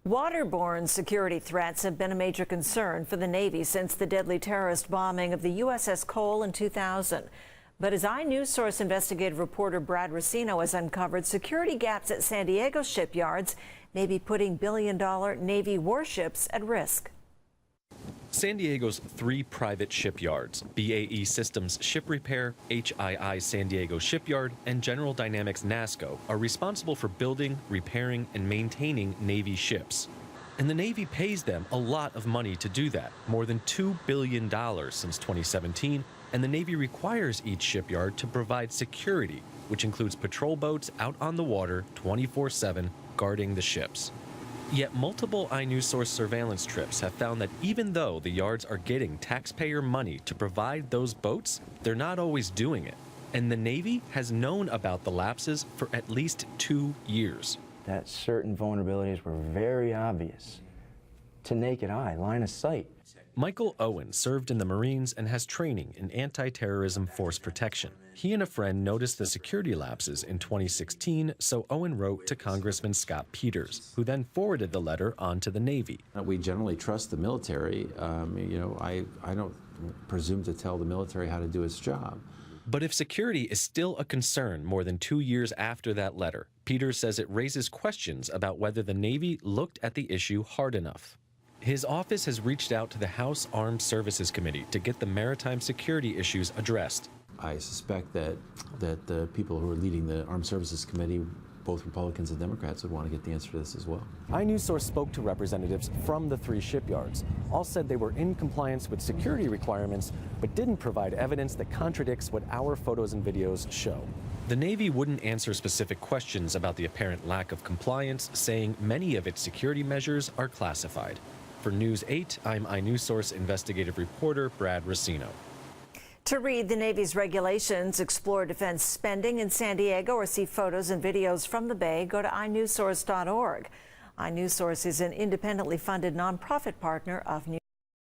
Waterborne security threats have been a major concern for the Navy since the deadly terrorist bombing of the USS Cole in 2000. But as inewsource investigative reporter Brad Racino has uncovered, security gaps at San Diego shipyards may be putting billion-dollar Navy warships at risk. San Diego's 3 private shipyards, BAE Systems Ship Repair, HII San Diego Shipyard, and General Dynamics NASSCO, are responsible for building, repairing, and maintaining Navy ships. And the Navy pays them a lot of money to do that, more than $2 billion since 2017, and the Navy requires each shipyard to provide security, which includes patrol boats out on the water 24/7 guarding the ships. Yet multiple inewsource surveillance trips have found that even though the yards are getting taxpayer money to provide those boats, they're not always doing it. And the Navy has known about the lapses for at least 2 years. That certain vulnerabilities were very obvious to naked eye, line of sight. Michael Owen served in the Marines and has training in anti-terrorism force protection. He and a friend noticed the security lapses in 2016, so Owen wrote to Congressman Scott Peters, who then forwarded the letter on to the Navy. We generally trust the military. I don't presume to tell the military how to do its job. But if security is still a concern more than 2 years after that letter, Peters says it raises questions about whether the Navy looked at the issue hard enough. His office has reached out to the House Armed Services Committee to get the maritime security issues addressed. I suspect that the people who are leading the Armed Services Committee, both Republicans and Democrats, would want to get the answer to this as well. inewsource spoke to representatives from the 3 shipyards. All said they were in compliance with security requirements, but didn't provide evidence that contradicts what our photos and videos show. The Navy wouldn't answer specific questions about the apparent lack of compliance, saying many of its security measures are classified. For News 8, I'm inewsource investigative reporter Brad Racino. To read the Navy's regulations, explore defense spending in San Diego, or see photos and videos from the Bay, go to inewsource.org. inewsource is an independently funded nonprofit partner of News.